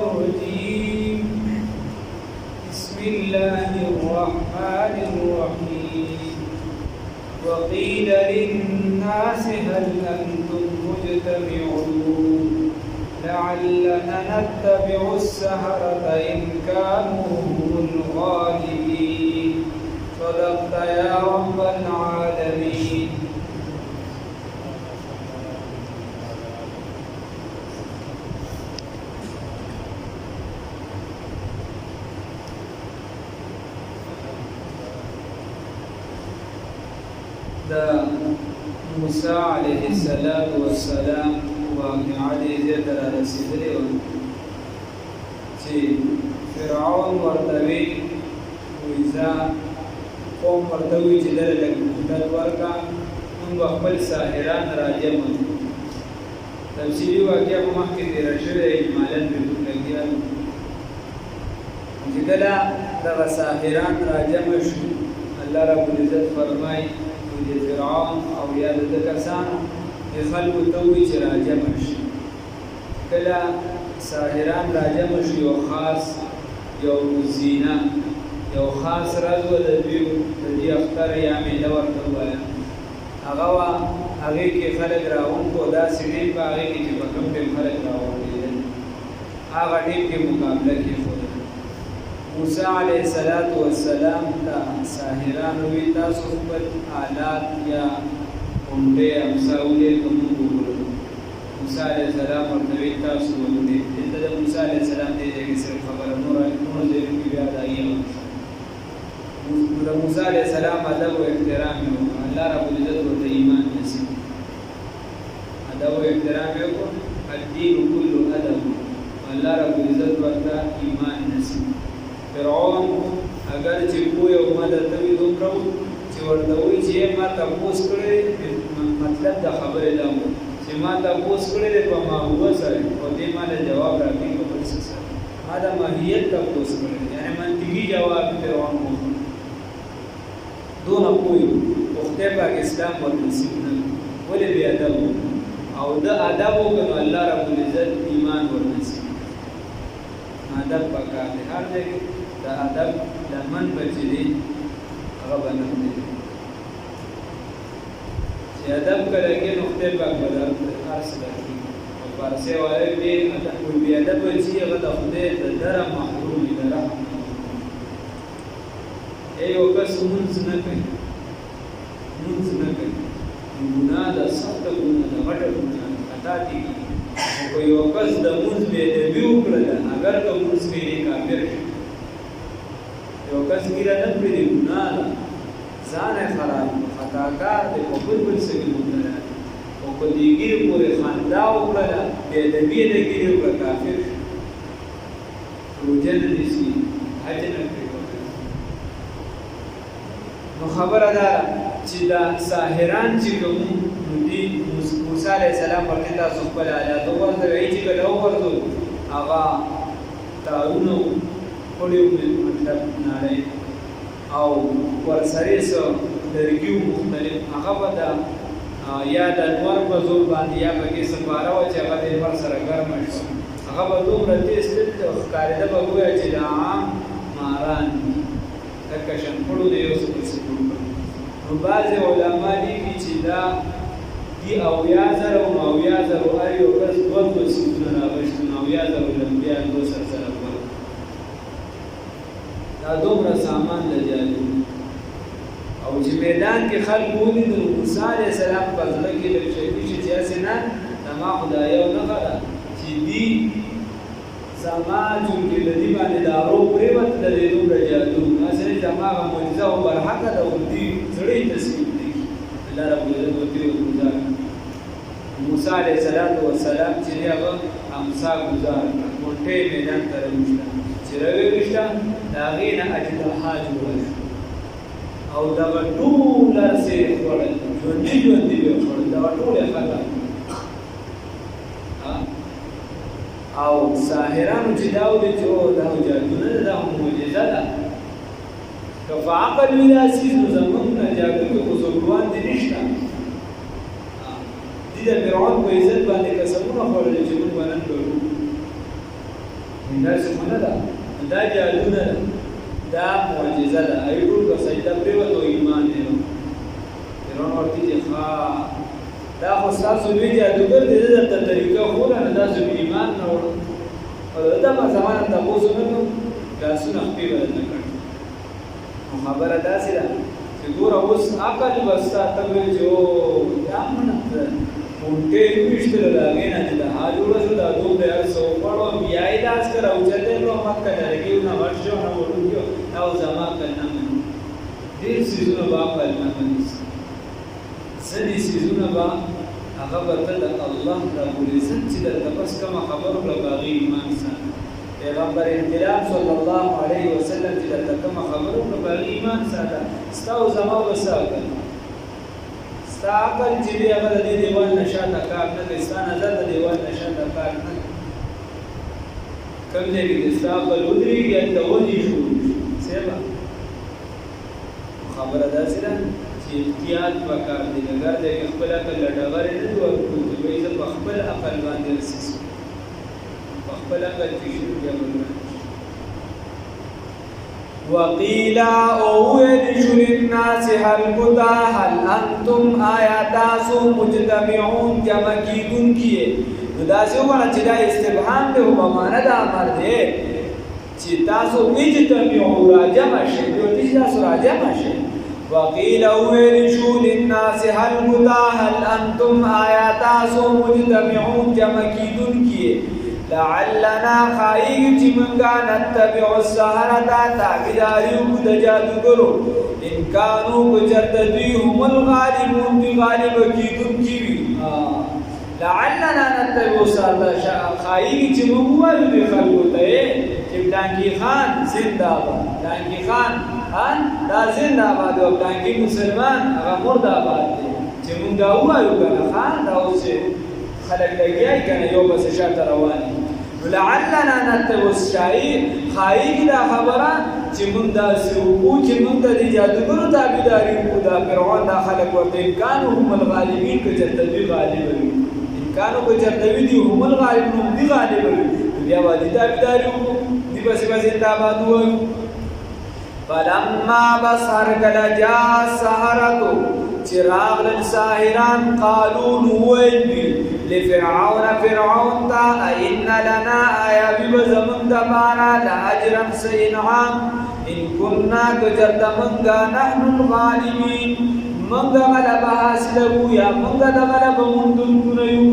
الرجيم بسم الله الرحمن الرحيم وقيل للناس هل أنتم مجتمعون لعلنا نتبع السحرة إن كانوا هم الغالبين صدقت يا رب العالمين. دا موسی علیه السلام واقعه دې ته رسیدلې و چې فرعون ورته وی ویزا قوم ورته وی چې دلته مدد ورکا موږ خپل ساحران راجم تفصیلی واقعه په مخکې تیر شوې اجمالاً به لګیا چې کله دغه ساحران راجم شو الله رب العزت فرمایي فرعون او یا د کسانو د خلکو ته وی چې راجم شي کله ساحران راجم شي یو خاص یو زینه یو خاص راز و د دې اختر یا میله ورته وایي هغه کې خلک راون کو دا سړي په هغه کې چې په کوم ټیم خلک راون دي هغه ټیم کې مقابله کې موسی علیه السلام ته ساحران وی تاسو خپل آلات یا غونډې امساولې کوم وګورئ. موسی علیه السلام ورته وی تاسو وګورئ. دلته د موسی علیه السلام دې کې صرف خبره نور دې کې بیا دایې د موسی علیه السلام ادب او احترام یو الله رب العزت ورته ایمان نصیب ادب او احترام یو الدین كله ادب الله رب العزت ورته ایمان نصیب. فرعون اگر چې کوی او مدد وي دومره چې ورته وایي چې ما تاسو کړی مطلب د خبرې دا و چې ما تاسو کړی په ماهوه سره او دې ما له جواب راکړي په څه سره ما د ماهیت تاسو کړی یعنی منطقي جواب فرعون وو دونه کوی وخته په اسلام ورنصیب نه ولې بیا ادب او د ادب وکړو الله رب العزت ایمان ورنصیب ادب پکار دی هر ځای د ادب لمن بچی دی هغه باندې دی چې ادب کړه کې نقطه پاک بدل خاص لري او فارسی وایي به ادب وی ادب چې هغه د خدای د درم محروم دی رحم ایو کس مونږ نه کوي ګناه د سخت ګناه د غټ ګناه خطا دي او یو کس د مونږ به د ویو کړل اگر که مونږ کې کافر یو کس ګیره نه پرې ګناه ځان خراب خطاکار دی په بل څه کې مونږ او په دې ګیره پورې خندا وکړه به د دې د ګیره په کافر روزه نه نسی حج نه کوي نو خبره ده چې دا ساحران چې کوم دي موسی علیه السلام ورته تاسو خپل آلات ورته وایي چې کله ورته هغه تارونو پړیو مطلب نړۍ او ورسره سو درګیو مختلف هغه ودا یا د انوار په زور باندې یا پکې سپاره و چې هغه د ور سره ګرم شو هغه به دومره تیز او ښکارېده به ګویا چې د عام ماران لکه شنپړو د یو څه پسې نو بعضې علما لیکي چې دا دي 80,000 او 90,000 هر یو کس دوه سیزونه راغشتو 90,000 لمبیا دوه سره دا دومره سامان د جادو او چې میدان کې خلک ولیدل موسی علیه السلام په زړه کې لږ شیطي چې هسې نه زما خدایو نښه ده چې دي زما چونکې د دې باندې د ارو پرېوت د دې دومره جادو هسې نه زما هغه معجزه او برحقه ده خو دې زړه یې تسلیم دی الله رب العزت ورته وګزار موسی علیه السلام چې هغه امسا ګزار غونډې میدان ته راوښته چې راوښته د هغې نه اجدها جوړه او دغه ټول هرڅه یې خوړل ژوندي یې خوړل دغه ټول یې ختم او ساحرانو چې دا ولې چې دا جادو نه ده دا معجزه ده که په عقل وي دا څیز نو زموږ نه جادو کې خو څوکوان دي نشته دي د فرعون په عزت باندې قسمونه خوړلي چې موږ به نن کوو داسې خو نه ده دا جادو نه ده دا معجزه ده هغوی ټول په سجده پرېوت او ایمان یې وکړ فرعون ورته وایي چې دا خو ستاسو لوی جادوګر دی ده درته طریقه ښووله نو تاسو به ایمان نه وړو او د ده په زمانه تپوس ونه کړو لاسونه خپې به درته کړ نو خبره داسې ده چې ګوره اوس عقل به ستا ته ویل چې دا منه غونډې وویشتله د هغې نه چې د ها جوړه شو دا دومره هر څه وخوړو بیا یې لاس کړه اوچتی کړو مکه لرګي نه غټ شو نه وړوکي دا اوس زما عقل نه مني ډېر څیزونه به عقل نه مني ځینې څیزونه به هغه به ته د الله ربالعزت چې درته بس کومه خبره وکړه په هغې ایمان ساته پیغمبر انقلاب صلی الله علیه وسلم چې درته کومه خبره وکړه په هغې ایمان ساته ستا او زما به څه عقل ستا عقل چې دی هغه د دې دیوال نه شاته کار نه کوي ستا نظر د دیوال نه شاته کار نه کوي کوم ځای کې چې ستا عقل ودرېږي هلته ودې شروع شي صحیح خبره داسې ده چې احتیاط پکار دی اگر د خپل عقل له ډبرې نه جوړ کړو چې وایي زه په خپل عقل باندې رسېږم په خپل عقل چې شروع بیا به وقیل اوویل شو للناس هل انتم آیا تاسو مجتمعون جمع کیدون کیے نو داسې وګڼه چې دا استفهام دی خو په معنه د امر دی چې تاسو اجتمعو راجمع شئ دوی چې تاسو راجمع شئ وقیل اوویل شو للناس هل انتم آیا تاسو مجتمعون جمع کیدون کیے لعلنا خائق چې منګه نتبع السحرة تابعداریو د جادوګرو ان کانوا بجرد دوی هم الغالبون دی غالب کیدونکي وي لعلنا نتبع السحرة خائق چې موږ وایو د خلکو ته چې ډانګي خان زنده باد ډانګي خان دا زنده باد او ډانګي مسلمان هغه مرده آباد دی چې موږ وایو کنه خان دا اوس خلک لګیای کنه یو بس شاته روان لعلنا نتبع الشعير خایګ دا خبره چې مونږ دا سوو چې مونږ د جادوګرو تابعداري وکړو دا فرعون دا خلک ورته امکان هم الغالبین که چرته دوی غالب وي امکانو که چرته وي دي هم الغالبون هم دي غالب وي بیا به دې تابعداري وکړو دې پسې به زنده باد ووایو فلما بصر کله جاء السحرة چې راغلل ساحران قالو نو ویل لفرعون فرعون تا ان لنا آیا بی زمن دبارا لأجرم سینعام ان کننا کجرد منگا نحن الغالبین منگا غلب حاصلو یا منگا دا غلب مندن کنیو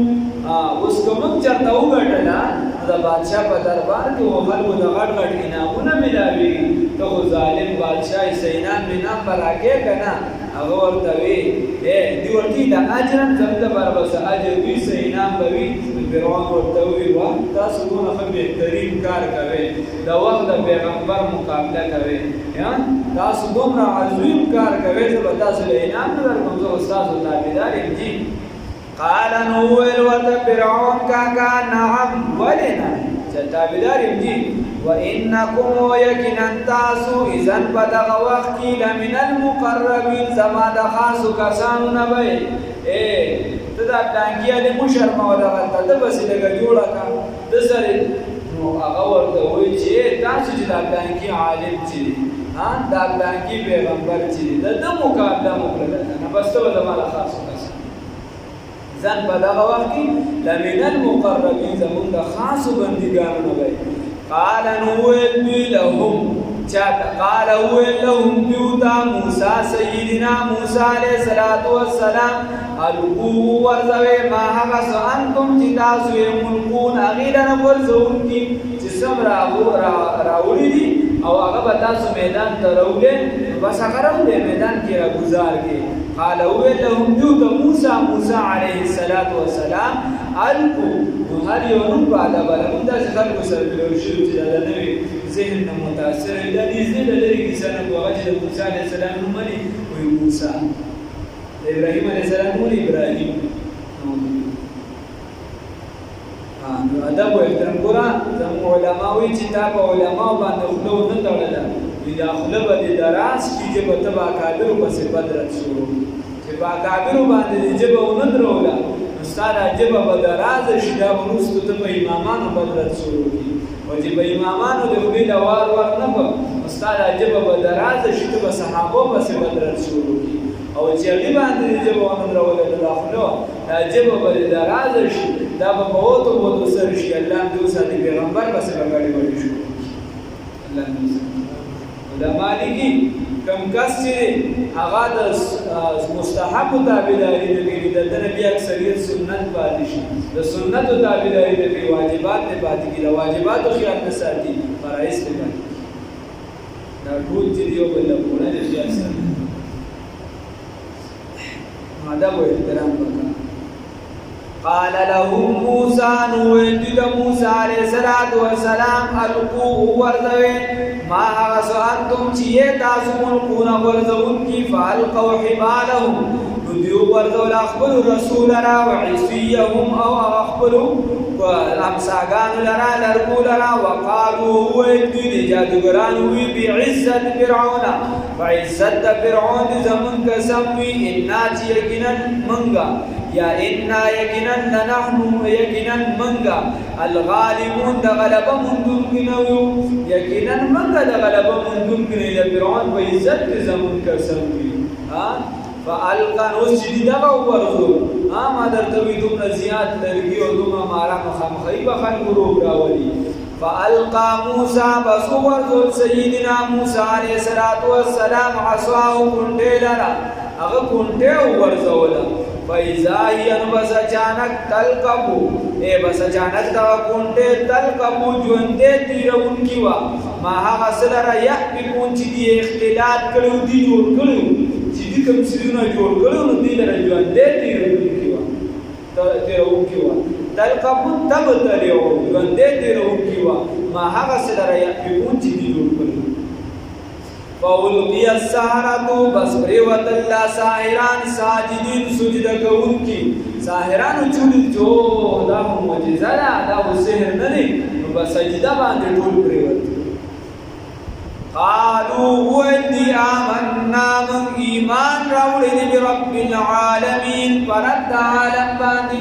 اس کو منگ چرتاو گٹلا دا بادشاہ پا دربار کی وہ خلقو دا غٹ غٹ انامونا ملاوی تو خو ظالم بادشاہ سینان منام براکے کنا اغور دوی دی ورتی دا اجرن زمد بربس اجر وی سینام بوی فرعون ورتوی و تاسو دون خو بهترین کار کوي دا وخت د پیغمبر مقابله کوي تاسو دومره عظیم کار کوي چې تاسو له انعام درکوم زه استاد تابعدار یم جی قال نو ول فرعون کا نعم ولنا تابعدار یم جی وانکم یقینا تاسو اذن بدغ وقت لمن المقربین زما د خاص کسانو نه وي دا ډانګیا د مشرمه ولا غلطه د بس لګه جوړه کا د سره نو هغه ورته وایي چې تاسو چې دا ډانګي عالم چې دا ډانګي پیغمبر چې د مقابله وکړه نه بس ته د مال خاص کسان ځان په دغه وخت کې لمن المقربین زمون د خاص بندګانو نه وي قال نو لهم قال هو لهم بيوتا موسى سيدنا موسى عليه الصلاه والسلام القوا ورزوي ما حبس انتم تاسو ملكون اغيرا ورزون کی جسم راوړي دي او هغه تاسو میدان ته راولې بس هغه راولې میدان کې را گزار کې قال هو لهم بيوتا موسى عليه الصلاه والسلام القوا هر یو نو بعد بلمون د خلکو سره شروع چې د نوې ذهن متاثر د دې د لري کیسه نه کوه چې موسی عليه السلام نوم لري وي موسی ابراهيم عليه السلام نوم ابراهيم نو ادب او احترام ګره زموږ علما وی چې تا په علما باندې خلو نه تړل دي دا خپل به دراس کیږي په تبع کابر په صفات رات شروع چې په کابر باندې جبه ونه دروله استاد جبه به دراز شدا ورستو ته په امامانو بدرت شروع کی او چې به امامانو د خدای د وار نه په استاد عجب به دراز شي ته صحابه پس بدرت شروع کی او چې هغه باندې عجب ونه دروله د داخلو عجب به دراز شي دا به بہت سر شي الله دې وساتي پیغمبر پس غړي وړي شو الله دې علماء لګي کم کس چې هغه د مستحب تابعداري نه کوي د نبی اکثریت سنت پاتې شي د سنت تابعداري نه کوي واجبات نه پاتې کیږي واجبات خیال نه ساتي فرایض نه کوي دا ټول چې یو بل له نه خیال ساتي ادب او احترام وکړه قال لهم موسى نويت موسى عليه الصلاه والسلام القوا ورذوي ما انتم چیه تاسو ملقون ورذون کی فالقوا حبالهم ندیو ورذول اخبر رسول را وعصيهم او اخبروا وامساغان لرا لرقو لرا وقالوا هو الدين جادوگران ہوئی بعزت فرعون وعزت فرعون زمن قسموی انا چی یقینا منگا یا انا یقینا لنحن یقینا منگا الغالبون دا غلبه مندون کنو یقینا منگا دا غلبه مندون کنو دا فرعون وعزت زمن قسموی فالقان اوس چې دغه ورزو ما درته وی دومره زیات لرګي او دومره مارا مخامخې به خلک روغ راولي فالقى موسى بصور سيدنا موسى عليه الصلاه والسلام عصاه كنتلرا هغه كنته ورزولا فاذا هي بس اچانک تلقبو بس اچانک تا كنته تلقبو ژوندې تیرون کیوا ما هغه سره یا بكون چې دی اختلاط کړو دی جوړ کړو چې دې کوم سيزونه جوړ کړو نو دې لره ژوندې تیرون کیوا تیرون کیوا تلقبو تبتلیو ژوندې تیرون کیوا ما هغه سره یا بكون چې دی جوړ کړو فاولقي السحرة بس پریوت اللہ ساحران ساجدین سجد کون کی ساحران چول جو دا معجزہ دا سحر نه بس سجدہ باندې ټول پریوت قالوا ودي آمنا من ایمان راوړل برب العالمین پرد عالم باندې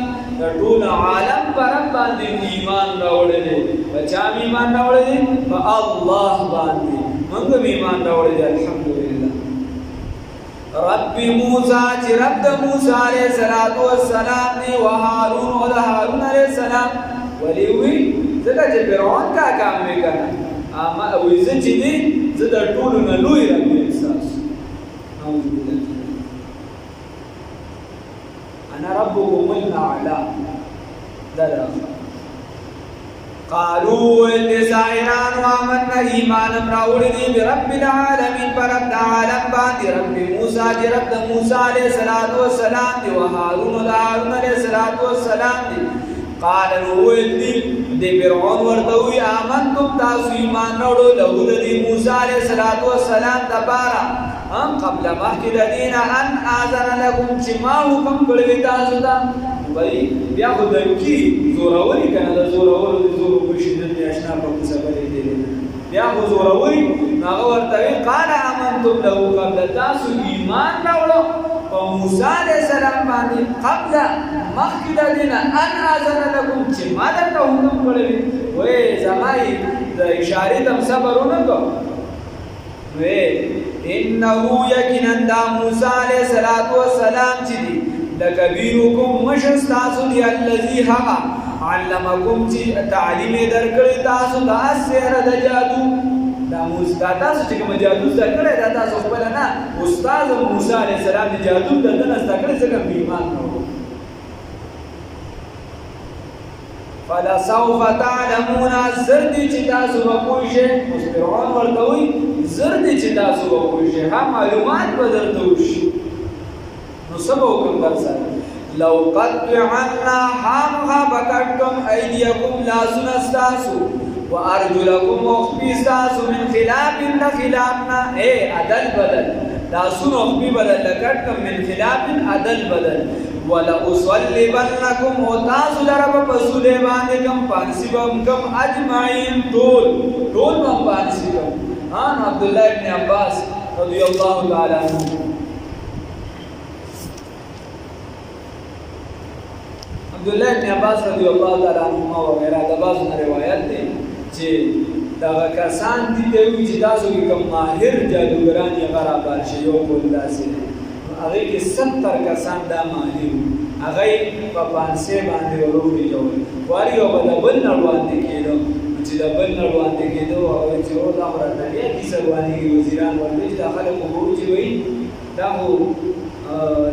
ټول عالم پرد باندې ایمان راوړل بچا ایمان راوړل په الله باندې منگم ایمان راوڑی الحمدللہ رب موسیٰ چی رب موسیٰ علیہ السلام نے وحارون و حارون علیہ السلام ولی ہوئی زدہ چی فرعون کا کام میں کرنا اما اویزا چی دی زدہ طولو نلوی رب احساس نعوذ باللہ انا ربكم الاعلى دلاخر قالوا السائران وآمنا ایمان راوڑی برب العالمین برب عالم باندی رب موسیٰ جی رب موسیٰ علیہ السلام دی وحارون علیہ السلام دی قال روح دی فرعون ورتوی آمنتم تاسو ایمان راوڑو لہو دی موسیٰ علیہ السلام دبارا ہم قبل محکی دینا ان آذن لکم چما حکم کڑوی تاسو دا بھائی بیا خود کی زوراوری کنه دا زوراور زور بشدت اشنا په سبب دی بیا خو زوراوری هغه ورته قال امنتم له قبل تاسو ایمان راوړو په موسی علیہ السلام باندې قبل مخکې دینا ان اذن لكم چې ما درته حکم کړی وې زمای د اشاره تم صبرونه کو وې انه یقینا دا موسی علیہ السلام چې دی لکبیرکم مشستاسو دی اللذی حقا علمکم چی تعلیم درکڑی تاسو دا سحر دا جادو دا تاسو چکم جادو درکڑی دا تاسو خبرنا استاذ موسیٰ علیہ السلام دی جادو دا دنس درکڑی سکم بیمان نو فلسوف تعلمون زردی چی تاسو بپوشه فرعون ورطوی زردی چی تاسو بپوشه هم معلومات بدرتوش سبو کم درسل لو قطعنا حامها بکٹکم ایدیکم لازن استاسو وارجلکم اخبی استاسو من خلاف لخلافنا اے عدل بدل لازن اخبی بدل لکٹکم من خلاف عدل بدل ولأصلبنکم وتاسو لرب پسولیبانکم پانسیبکم اجمعین طول من پانسیبکم عبداللہ ابن عباس رضی اللہ تعالی عنہ عبداللہ ابن عباس رضی اللہ تعالیٰ عنہ وغیرہ دا بعض روایت دے چې دغه کسان دي ته وي چې تاسو کې کوم ماهر جادوګران یې هغه رابار شي یو کول داسې هغې کې 70 کسان دا ماهر وو هغه یې په پانسې باندې وروړېجول واري یو به د بل نه وړاندې کېده چې د بل نه وړاندې کېده هغه چې او دا خو راته بیا کیسه روانېږي وزیران ورته چې دا خلک خو به وچې وایي دا خو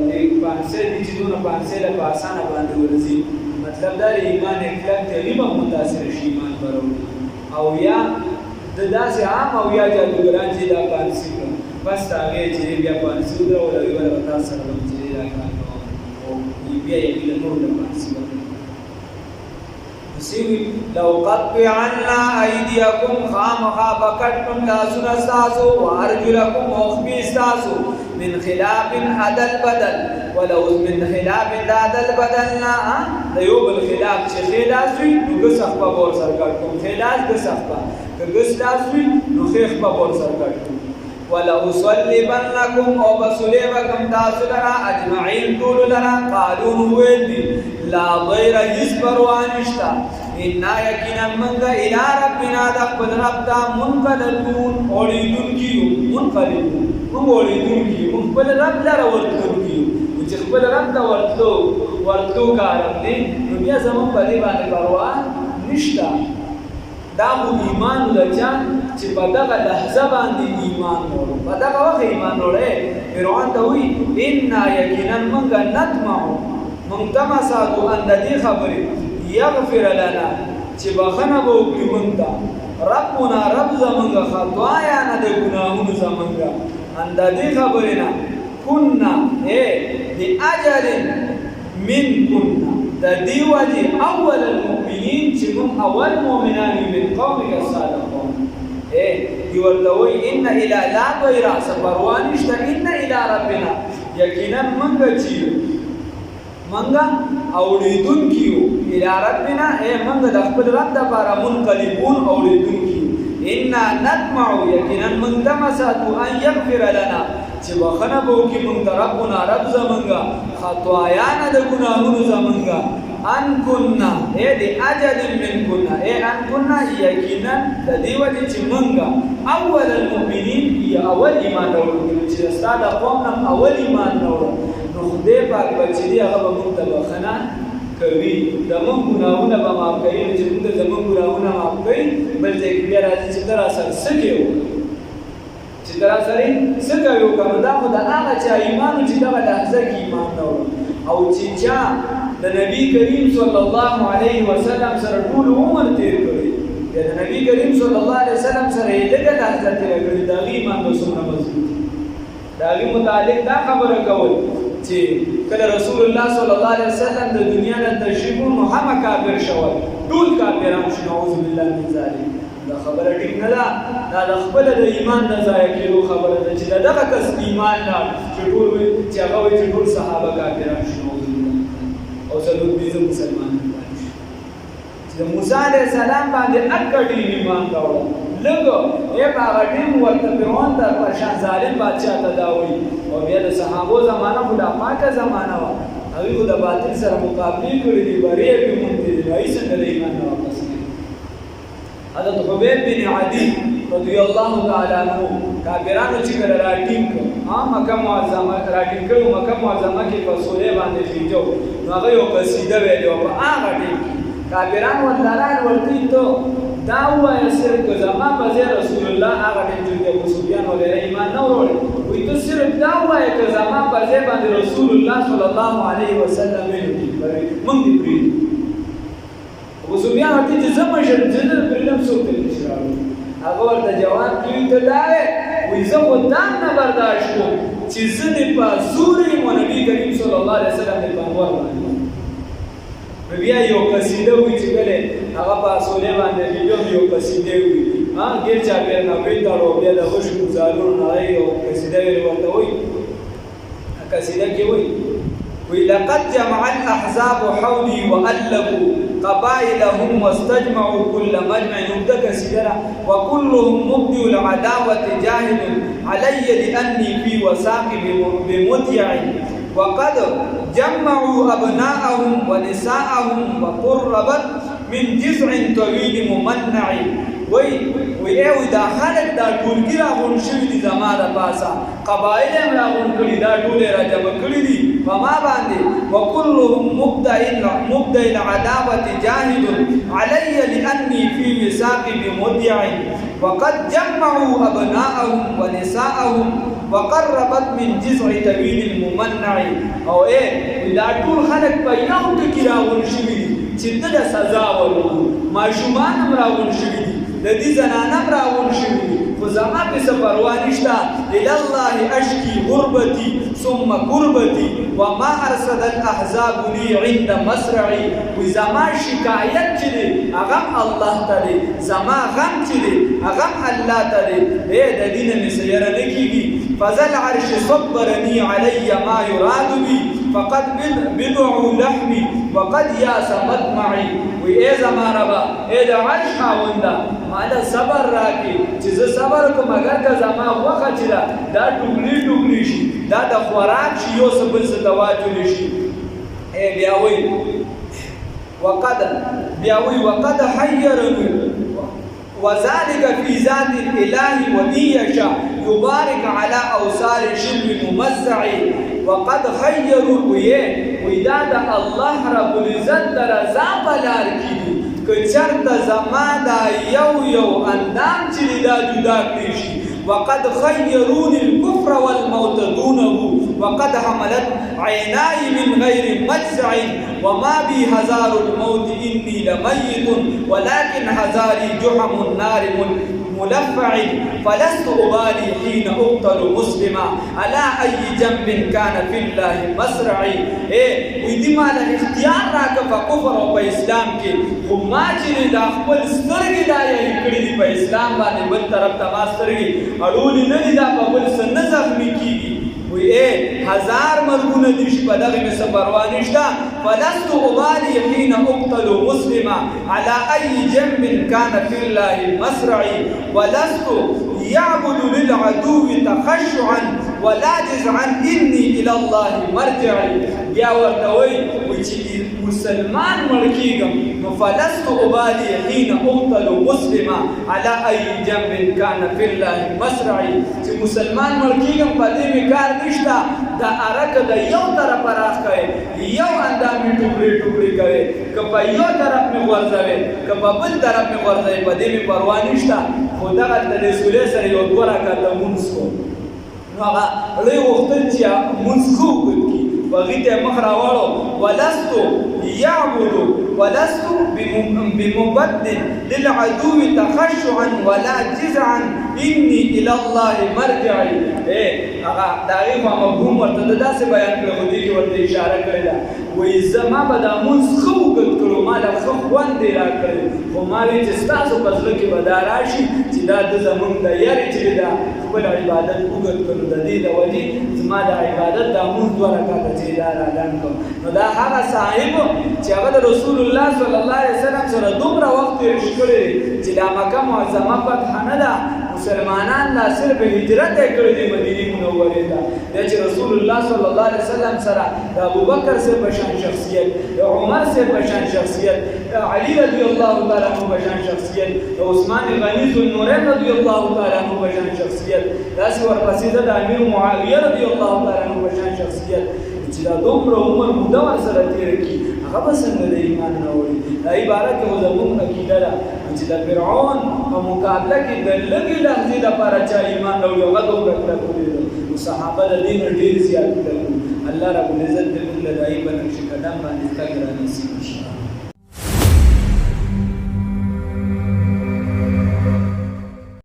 د پانسې دي چې دونه پانسې له په اسانه باندې ورځي مطلب دا د ایمان اخلاق تقریبا متاثر شي ایمان به راوړي او یا د داسې عام او یا جادوګران چې دا پانسي کړه بس د هغې چې بیا پانسي ودرولوي وله به تاسو سره به چې دا کار کوم او بیا یې نور د پانسي سیوی لو قطعنا ایدیکم خامخا بکټم لاسونه ستاسو وارجلکم اوخبی ستاسو من خلاف عدل بدل ولو من خلاف عدل بدلنا دیو بالخلاف چې خلاف وي نو ګسخ په ور سر کټم خلاف ګسخ په ګسلاف وي نو خېخ په ور سر کټم ولا اصلبنکم او بسلیبکم تاسو لرا اجمعین طول لرا قالون ویدی لا غیر هیڅ پروا نشتا انا یقینا منگا الى ربنا دخل رب تا منقلبون اولیدونکیو منقلبون من اولیدونکیو من خپل رب لرا ورتلونکیو چې خپل رب ته ورتلو کارم دی نو بیا زمون په دې باندې پروا نشتا دا مو ایمان لچا چې په دغه لحظه باندې ایمان وروړو په دغه وخت ایمان وروړې فرعون ته وی انا یقینا منگا نطمع منتما ساتو ان د دې خبرې یغفر لنا چې بخنه به وکړي موږ ته ربنا رب زمونږ خطایا نه د ګناهونو زمونږ ان د دې خبرې نه كنا بأجل من كنا د دې وجې اول المؤمنین چې موږ اول مؤمنان من قومک الصادقون دی ورته وایي ان الى لا غیر سفروان نشته ان الى ربنا یقینا موږ چې منګه اوریدونکیو الى ربنا منګه د خپل رب د لپاره منقلبون اوریدونکیو ان نطمع یقینا من تمساتو ان یغفر لنا چې بخنه به وکړي موږ ته ربنا رب زمونږه خطایانه د ګناهونو زمونږه ان كنا د اجل من كنا ان كنا یقینا د دې وجې چې موږ اول المؤمنین یا اول ایمان راوړو چې ستا د قوم نه اول ایمان راوړو نو خدای پاک به چې دی هغه به موږ ته بخښنه کوي زموږ ګناهونه به معاف کوي چې موږ زموږ ګناهونه معاف کوي بل ځای کې بیا راځي چې ته راسره څه کوې چې ته راسره څه کوې وکړه دا خو د هغه چا ایمان چې دغه لحظه کې ایمان راوړو او چې چا د نبي کریم صلی الله علیه وسلم سره ټول عمر تیر کړی د نبي کریم صلی الله علیه وسلم سره یې لږه لحظه تېره کړې د هغې ایمان به څومره مضبوط د هغې متعلق دا خبره کول چې کله رسول الله صلی الله علیه وسلم د دنیا نه تشریف نو هم کافر شول ټول کافران شو نعوذ بالله من ذلک دا خبره ټیک نه ده دا د خپل د ایمان د ضایع کېدو خبره ده چې دغه کس ایمان نه چې ټول چې هغه وایي چې ټول صحابه کافران شو نعوذ بالله او څلور پنځه مسلمانان چې د موسی علیه السلام باندې اکډ ایمان راوړل لګو په هغه ټیم ورته فرعون ته پرشان ظالم بادشاه ته دا وایي او بیا د صحابو زمانه خو د پاکه زمانه وه هغوی خو د باطل سره مقابلې کړي دي بری یې پرې مونږ دي هغوی څنګه د ایمان نه واپس کړي حضرت حبیب بن عدي رضی الله تعالی عنه کافرانو چې کله راټینګ کړو مکه معظمه راټینګ کړو مکه معظمه کې په سورې باندې خېجو نو هغه یو قصیده ویلې وه په هغه ټیم کې کافران ورته ورته ته دا وایه صرف که زما په ځای رسول الله هغه ټیم چې د ابو سفیان وغیره ایمان نه وروړي وایي ته صرف دا وایه که زما په ځای باندې رسول الله صلی الله علیه وسلم ویلي موږ دې پرېږدو ابو سفیان ورته چې زه مشر زه نه پرېږدم څوک ته نشي راوړی هغه ورته جواب کوي ته دا وایي زه خو دا نه برداشت کوم چې زه دې په زور یم و نبي کریم صلی الله علیه وسلم دې په انوار باندې بیا یو قصیده وی چې کله هغه په سولې باندې یو قصیده وی غیر چا په نه ویتارو بیا د خوش گزارونو نه یو قصیده ورته وی قصیده کې وی لقد جمع الاحزاب حولي والفوا قبائلهم واستجمعوا كل مجمع نبدا قصیده وكلهم مبدي العداوه جاهد علي لاني في وثاق بمتيع وقد جمعوا أبناءهم ونساءهم وقربت من جذع طويل ممنع وی دا خلق دا ټولګي راغونډ شوي دي زما د پاسه قبایل هم راغونډ کړي دا ټول یې راجمع کړي دي په ما باندې وکلهم مبدع العداوة جاهد علي لأني في وثاق بمدع وقد جمعوا أبناءهم ونساءهم وقربت من جزع طويل الممنع او دا ټول خلق په یو ټکي راغونډ شوي دي چې د سزا ورکړو ماشومان هم راغونډ شوي دي د دې زنانه هم راغونډ شوي دي خو زما پسې پروا نشته الالله اشکي غربتي ثم قربتي وما ارصد الاحزاب لي عند مسرعي وي زما شکایت چې دی هغه الله ته دی زما غم چې دی هغه الله ته دی د دین مې سیره نه کیږي فذل عرش صبرني علي ما يراد بي فقد بدعوا لحمي وقد ياس مطمعي وي زما ربا د عرش خاونده ما د صبر راکې چې زه صبر کوم اگر که زما وخه چې دا ټوکلي شي دا د خوراک شي یو څه بل څه تواجل شي بیا وی وقد حيرني وذلك في ذات الإله وإن يشاء يبارك على أوصال شلو ممزع وقد خيروا وإداد الله رب العزت رضا بلار کی که چرته زما دا یو اندام چې دا جدا کړی شي وقد خيروني الكفر والموت دونه وقد حملت عيناي من غير مجزع وما بي هزار الموت إني لميت ولكن هزاري جحم النار ملفع فلست أبالي حين أقتل مسلما على أي جنب كان في الله مسرعي ويدي مالا اختيار راك فكفر و اسلام کی خما چې دا خپل سترګې دا یې کړې دي په اسلام باندې بل طرف ته ما سترګې اړولې نه دي دا په بل څه نه زخمي کیږي وی هزار مرګونه دي چې په دغه مې څه پروا نشته فلست أبالي حين أقتل مسلما على أي جنب كان في الله مسرعي ولست يعبد للعدو تخشعا ولا جزعا إني إلى الله مرجعي بیا ورته وایي چې مسلمان مړ کېږم نو فلست أبالي حين أقتل مسلما على أي جنب كان في الله مسرعي چې مسلمان مړ کېږم په دې مې کار نشته دا ارکه د یو طرف راخ کوي یو اندام مې ټوکړي کوي که په یو طرف مې غورځوي که په بل طرف مې غورځوي په دې مې پروا نشته خو دغه د رسولې سره یو دوه رکعته لمونځ کوم نو هغه لوی غوښتل چې لمونځ ښه وکړي وغې ته مخ راواړو ولست بمبدل للعدو تخشعا ولا جزعا إني إلى الله مرجعي هغه دا یې مفهوم ورته داسې بیان کړی خو دې کې ورته اشاره کړې ده وایي زما به دا لمونځ ښه وکړو ما له ښه خوند یې راکړی خو ما وایي چې ستاسو په زړه کې به دا راشي چې دا د زمونږ د یارې چې دا خپل عبادت وکړو د دې د وجې زما د عبادت دا لمونځ دوه رکعته چې دا راګان کوم نو دا هغه صاحب چې هغه د رسول الله صلی الله علیه وسلم سره دومره وخت تېر کړی چې دا مکه معظمه فتح نه ده مسلمانان لا صرف هجرت کړی دی مدینه منوره ته چې رسول الله صلی الله علیه وسلم سره د ابوبکر سے بشان شخصیت د عمر سے بشان شخصیت علی رضی الله تعالی عنہ بشان شخصیت د عثمان غنی ذو النورین رضی الله تعالی عنہ بشان شخصیت داس ورپسې د امیر معاویه رضی الله تعالی عنہ بشان شخصیت چې دا دومره عمر موده ورسره تېر کړي هغه به څنګه د ایمان نه وړي دا عبارت کې زموږ عقیده ده چې د فرعون په مقابله کې د لږې لحظې دپاره چا ایمان نه وړي هغه دومره کلک ولېده نو صحابه د دې نه ډېر زیات کلک الله رب العزت دې موږ له د هغې په نقش قدم باندې تګ رانصیب کړي